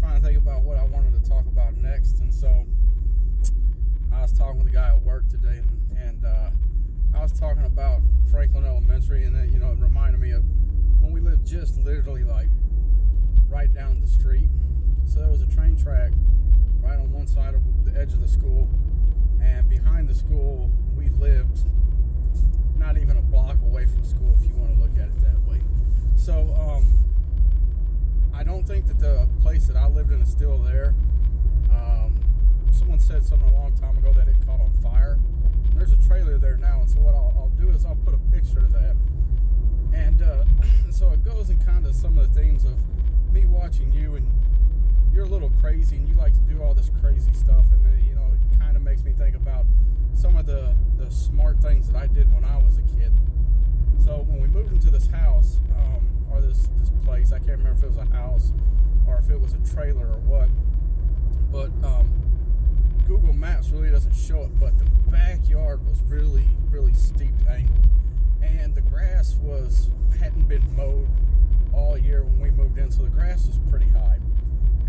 trying to think about what I wanted to talk about next, and so I was talking with a guy at work today, and I was talking about Franklin Elementary, and it reminded me of when we lived just literally like right down the street. So there was a train track right on one side of the edge of the school, and behind the school we lived not even a block away from school, if you want to look at it that way. So I don't think that the place that I lived in is still there. Someone said something a long time ago that it caught on fire. There's a trailer there now, and so what I'll do is I'll put a picture of that. And so it goes in kind of some of the themes of me watching you, and you're a little crazy, and you like to do all this crazy stuff, and it kind of makes me think about some of the smart things that I did when I was a kid. So when we moved into this house, or this place, I can't remember if it was a house or if it was a trailer or what, but Google Maps really doesn't show it, but the backyard was really, really steep angled, and the grass hadn't been mowed all year when we moved in, so the grass was pretty high,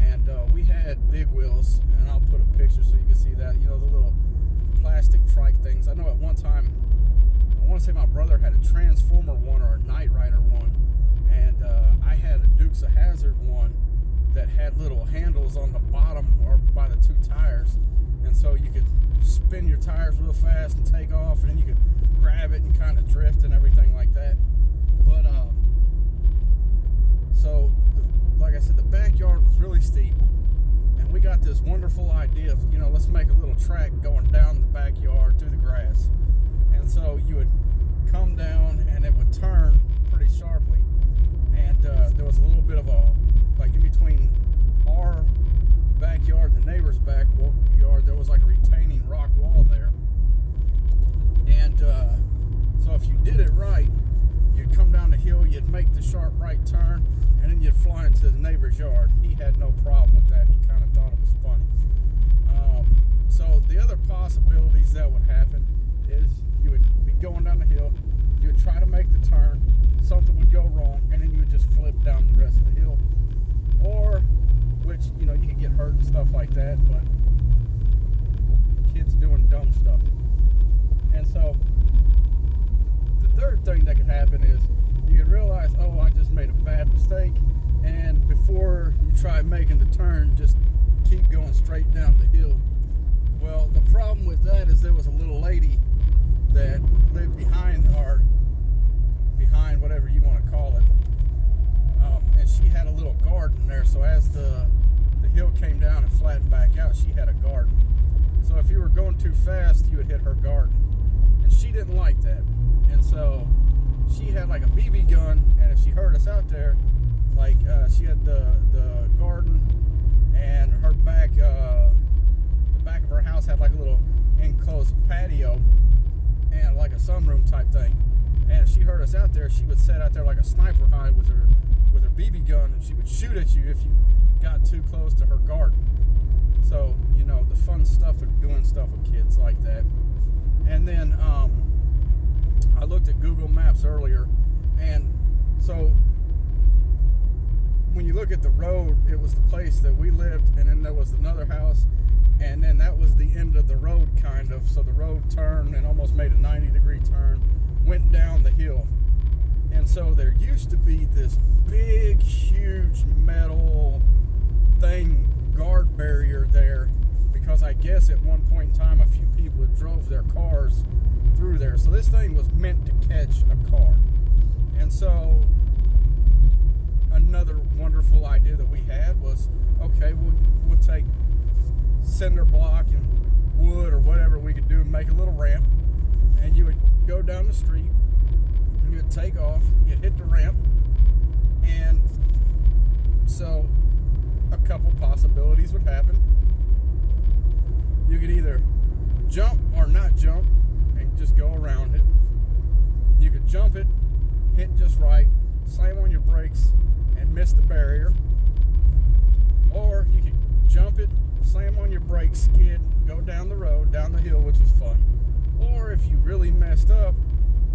and we had big wheels, and I'll put a picture so you can see that, the little plastic trike things. I know at one time, I want to say my brother had a Transformer one or a Knight Rider one, and I had a Dukes of Hazzard one that had little handles on the bottom or by the two tires, and so you could spin your tires real fast and take off, and then you could grab it and kind of drift and everything like that. But so like I said, the backyard was really steep, and we got this wonderful idea of let's make a little track going down the backyard through the grass. And so you would come down and it would turn pretty sharply, and there was a little bit of like in between our backyard and the neighbor's backyard, there was like a retaining rock wall there. And so if you did it right, you'd come down the hill, you'd make the sharp right turn, and then you'd fly into the neighbor's yard. He had no problem with that. He kind of thought it was funny. So the other possibilities that would happen is you would be going down the hill, you would try to make the turn, something would go wrong, and then you would just flip down the rest of the hill. Or, which, you could get hurt and stuff like that, but kids doing dumb stuff. And so, the third thing that could happen is you could realize, oh, I just made a bad mistake, and before you try making the turn, just keep going straight down the hill. Well, the problem with that is there was a little lady that lived behind whatever you want to call it, and she had a little garden there, so as the hill came down and flattened back out, she had a garden. So if you were going too fast, you would hit her garden, and she didn't like that, and so she had like a BB gun, and if she heard us out there, like she had the garden, and her back, the back of her house had like a little enclosed patio and like a sunroom type thing, and if she heard us out there, she would set out there like a sniper hide with her BB gun, and she would shoot at you if you got too close to her garden. So the fun stuff of doing stuff with kids like that. And then I looked at Google Maps earlier, and so when you look at the road, it was the place that we lived, and then there was another house, and then that was the end of the road kind of. So the road turned and almost made a 90-degree turn, went down the hill. And so there used to be this big, huge metal thing, guard barrier there, because I guess at one point in time a few people had drove their cars through there. So this thing was meant to catch a car. And so another wonderful idea that we had was, okay, we'll take cinder block and wood or whatever we could do and make a little ramp, and you would go down the street, and you would take off, you'd hit the ramp, and so a couple possibilities would happen. You could either jump or not jump and just go around it. You could jump it, hit just right, slam on your brakes, and miss the barrier. Or you could jump it, slam on your brakes, skid, go down the road, down the hill, which was fun. Or if you really messed up,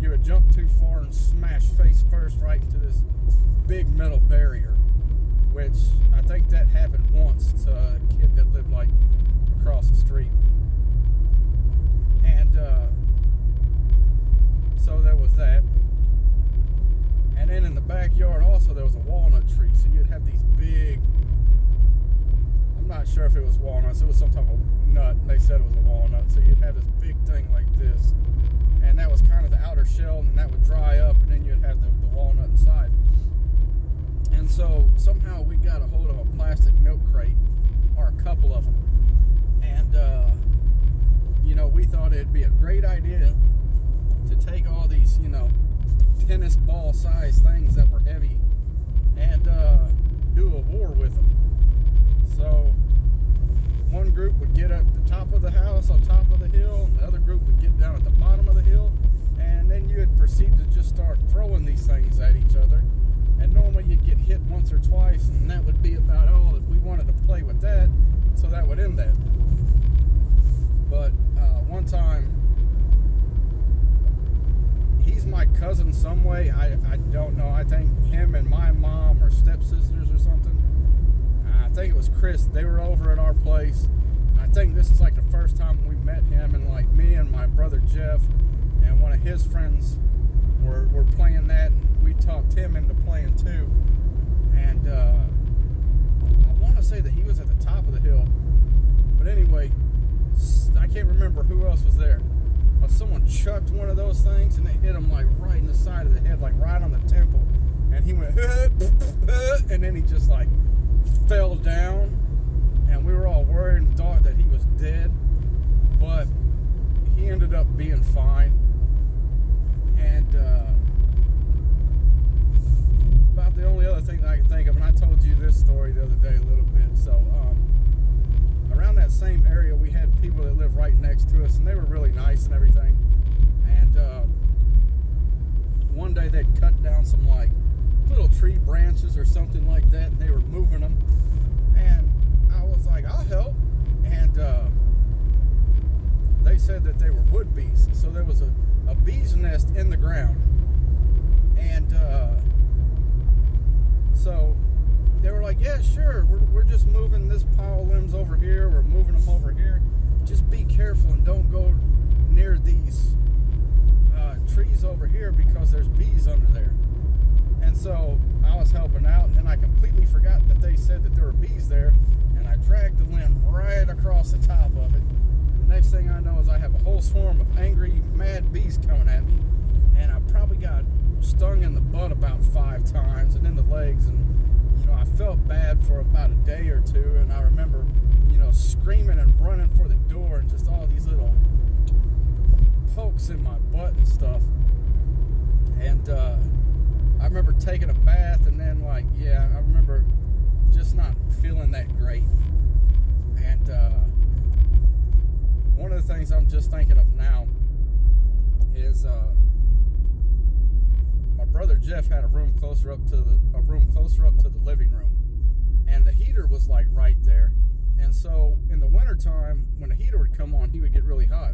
you would jump too far and smash face first right into this big metal barrier. which I think that happened once to a kid that lived like across the street. And so there was that. And then in the backyard also there was a walnut tree. So you'd have these big, I'm not sure if it was walnuts, it was some type of nut, and they said it was a walnut. So you'd have this big thing like this, and that was kind of the outer shell, and then that would dry up, and then you'd have the walnut inside. And so somehow we got a hold of a plastic milk crate, or a couple of them, and we thought it'd be a great idea to take all these, tennis ball size things that were heavy and do a war with them. So one group would get at the top of the house on top of the hill, and the other group would get down at the bottom of the hill, and then you would proceed to just start throwing these things at each other. And normally you'd get hit once or twice, and that would be about all that we wanted to play with that, so that would end that. But one time, he's my cousin some way, I don't know, I think him and my mom are stepsisters or something. I think it was Chris, they were over at our place, and I think this is like the first time we met him, and like me and my brother Jeff and one of his friends were playing that, and we talked him into playing too. And I want to say that he was at the top of the hill, but anyway, I can't remember who else was there, but someone chucked one of those things and they hit him like right in the side of the head, like right on the temple, and he went and then he just like fell down, and we were all worried and thought that he was dead, but he ended up being fine. And about the only other thing that I can think of, and I told you this story the other day a little bit. So around that same area, we had people that lived right next to us, and they were really nice and everything. And one day they'd cut down some like little tree branches or something like that, and they were moving them. And I was like, I'll help. And they said that they were wood bees. So there was a bee's nest in the ground. And so they were like, yeah, sure, we're just moving this pile of limbs over here, we're moving them over here. Just be careful and don't go near these trees over here because there's bees under there. And so I was helping out, and then I completely forgot that they said that there were bees there, and I dragged the limb right across the top of it. And the next thing I know is I have a whole swarm of angry, mad bees coming at me, and I probably got stung in the butt about 5 times, and in the legs, and I felt bad for about a day or two, and I remember, screaming and running for the door, and just all these little pokes in my butt and stuff. And I remember taking a bath, and then I remember just not feeling that great. And one of the things I'm just thinking of now is my brother Jeff had a room closer up to the living room, and the heater was like right there. And so in the wintertime, when the heater would come on, he would get really hot.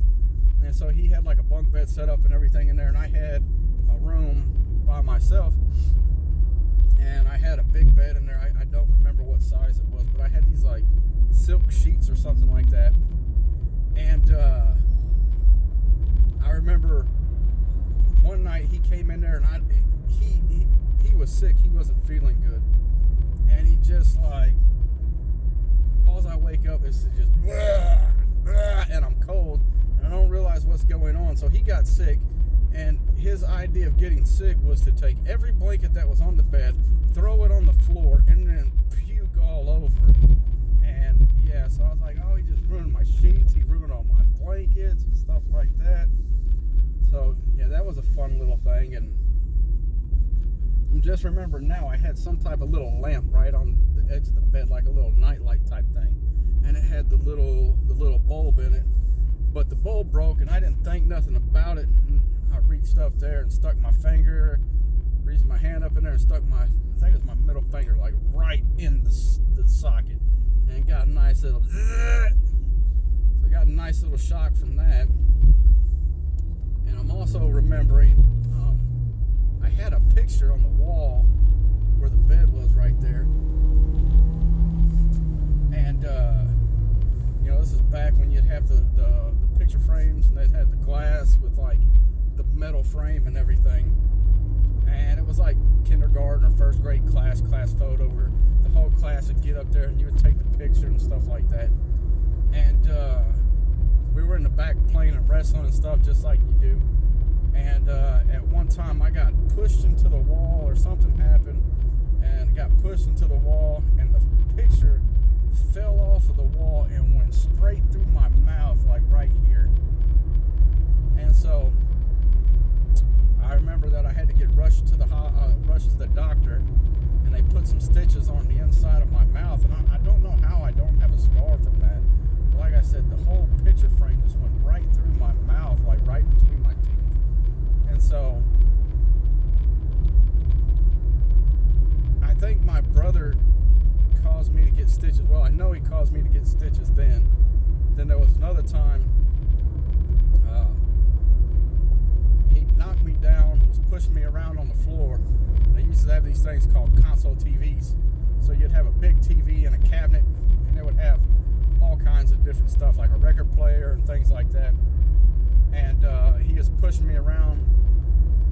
And so he had like a bunk bed set up and everything in there, and I had a room by myself, and I had a big bed in there. I don't remember what size it was, but I had these like silk sheets or something like that. And I remember one night he came in there, and he was sick. He wasn't feeling good, and he just like, all I wake up is just and I'm cold, and I don't realize what's going on. So he got sick, and his idea of getting sick was to take every blanket that was on the bed, throw it on the floor, and then puke all over it. And yeah, so I was like, oh, he just ruined my sheets, he ruined all my blankets and stuff like that. So yeah, that was a fun little thing. And just remember now, I had some type of little lamp right on the edge of the bed, like a little nightlight type thing, and it had the little bulb in it, but the bulb broke, and I didn't think nothing about it. And I reached up there and stuck my finger, reached my hand up in there and stuck I think it was my middle finger, like right in the socket, and got a nice little so I got a nice little shock from that. And I'm also remembering I had a picture on the wall where the bed was right there, photo frame and everything. And it was like kindergarten or first grade class photo where the whole class would get up there and you would take the picture and stuff like that. And we were in the back playing and wrestling and stuff just like you do. And at one time I got pushed into the wall, or something happened and got pushed into the wall, and the picture fell off of the wall and went straight through my mouth, like right here. And so I remember that I had to get rushed to the doctor, and they put some stitches on the inside of my mouth, and I don't know how I don't have a scar from that. But like I said, the whole picture frame just went right through my mouth, like right between my teeth. And so I think my brother caused me to get stitches. Well, I know he caused me to get stitches then. Then there was another time he knocked me down, was pushing me around on the floor. They used to have these things called console TVs. So you'd have a big TV and a cabinet, and it would have all kinds of different stuff, like a record player and things like that. And he was pushing me around.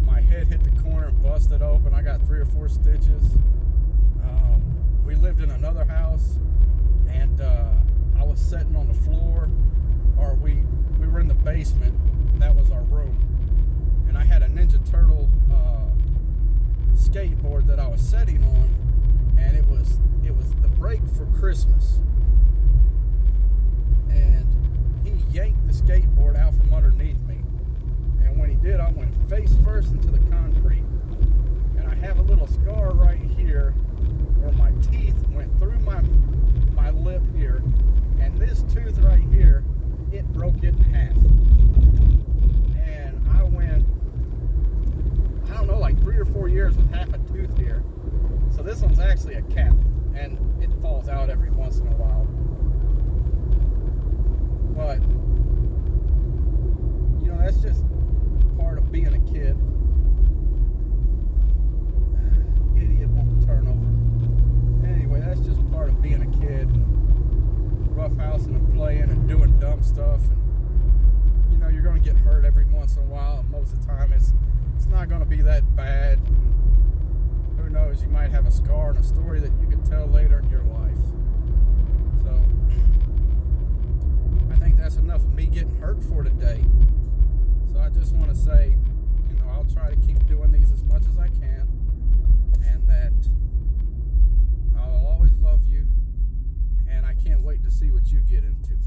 My head hit the corner and busted open. I got 3 or 4 stitches. We lived in another house, and I was sitting on the floor, or we were in the basement, and that was our room. And I had a Ninja Turtle skateboard that I was sitting on, and it was the break for Christmas. And he yanked the skateboard out from underneath me. And when he did, I went face first into the concrete. And I have a little scar right here where my teeth went through my lip here, and this tooth right here, it broke it in half. And I went, I don't know, like 3 or 4 years with half a tooth here. So this one's actually a cap, and it falls out every once in a while. But you know, that's just part of being a kid. Idiot won't turn over. Anyway, that's just part of being a kid, and roughhousing and playing and doing dumb stuff. And you know, you're going to get hurt every once in a while, and most of the time it's not going to be that bad. Who knows, you might have a scar and a story that you can tell later in your life. So I think that's enough of me getting hurt for today. So I just want to say, you know, I'll try to keep doing these as much as I can, and that I'll always love you, and I can't wait to see what you get into.